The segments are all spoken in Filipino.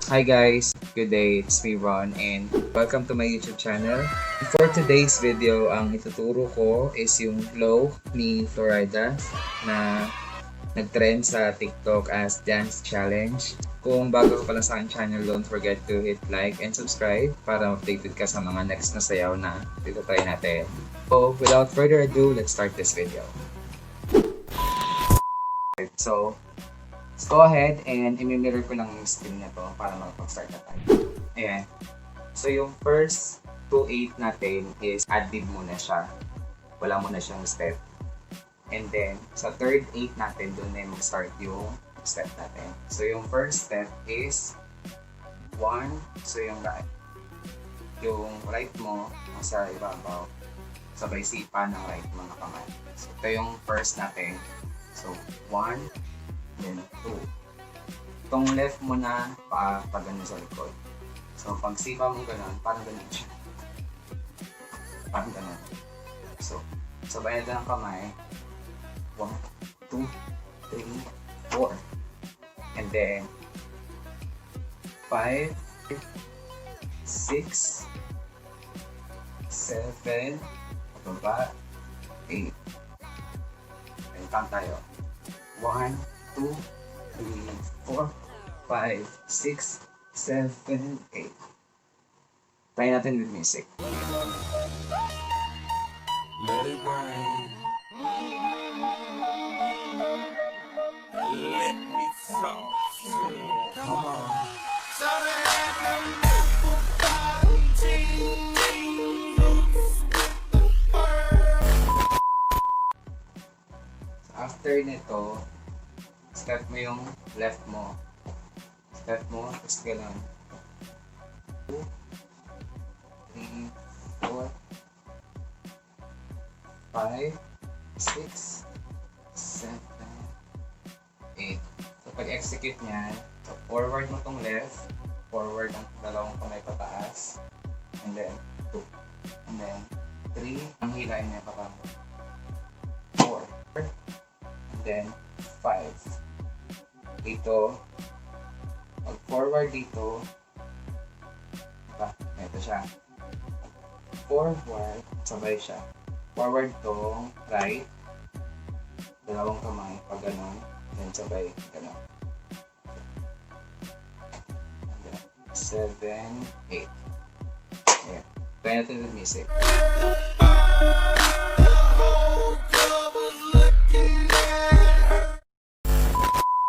Hi guys, good day. It's me Ron and welcome to my YouTube channel. For today's video, ang ituturo ko is yung flow ni Flo Rida na nag-trend sa TikTok as Dance Challenge. Kung bago ka pa lang sa aking channel, don't forget to hit like and subscribe para updated ka sa mga next na sayaw na dito try natin. So, without further ado, let's start this video. So, let's go ahead and i-mirror ko lang yung screen na to para makapag-start na tayo. Ayan. So, yung first 2-8 natin is add-lib muna siya. Wala muna siyang step. And then, sa third 8 natin, doon na mag-start yung step natin. So, yung first step is 1. So, yung right mo nasa ibabaw. Sabay sipa ng right mo na kamay. So, ito yung first natin. So, 1, then 2. Itong left mo na pa ganun sa likod. So, pag sipa mo ganun, parang ganun siya. Parang ganun. So, sabay na ng kamay. 1, 2, 3, 4. And then, 5, 6, 7, pababa, 8. And count tayo. 1, 2, 3, 4, 5, 6, 7, 8. Try natin with music. Let it rain. Let me flow. Come on. After nito, step mo yung left mo. Step mo, tapos gano'n. 2, 3, 4, 5, 6, 7, 8. So, pag-execute niyan, so forward mo tong left, forward ang dalawang kamay pataas, and then 2, and then 3, ang hilain niya pa 4, and then 5. Dito, pag-forward dito, diba? Ito siya. Forward, sabay siya. Forward tong right, dalawang kamay, pag gano'n, then sabay, gano'n. 7, 8. Ayan. Try natin with music.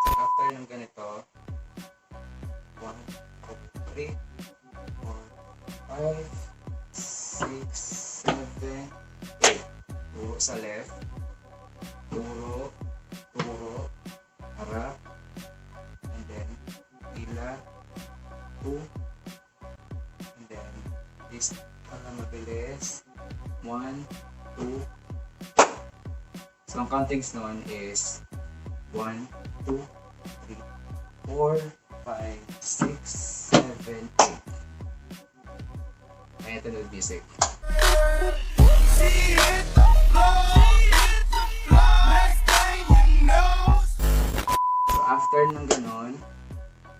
After ng ganito, 1, 2, 3, 4, 5, 6, 7, 8. Turo sa left. Turo, harap. And then, hila. 2. And then, this para mabilis. 1, 2. So, ang countings nun is 1, 2, 3, 4, 5, 6, 7, 8. Kaya ito ng music. So after ng ganon,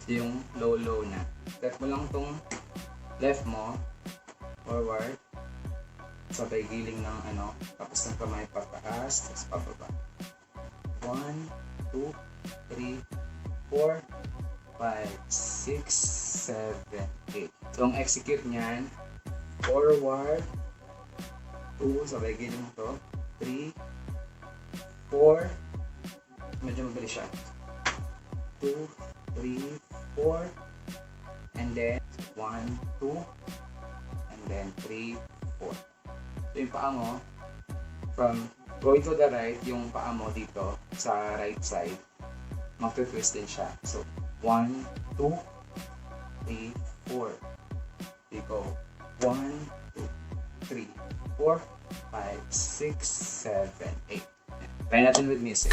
yung low na. Step mo lang tong left mo, forward, sabay giling ng tapos ng kamay pataas, tapos pababa. 1, 2, 3, 4, 5, 6, 7, 8. So ang execute niyan, forward, 2, sabay giling to, 3, 4, medyo mabilis siya, 2, 3, 4, and then 1, 2, and then 3, 4. So yung paa mo, from going to the right, yung paa mo dito sa right side, mag-twist din siya. So 1, 2, 3, 4. You go 1, 2, 3, 4, 5, 6, 7, 8. Try natin with music.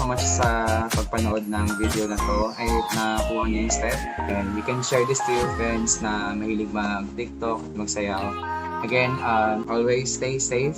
so much sa pagpanood ng video na to. I hope na kuha niyo yung step. And you can share this to your friends na mahilig mag-TikTok, magsayaw. Again, always stay safe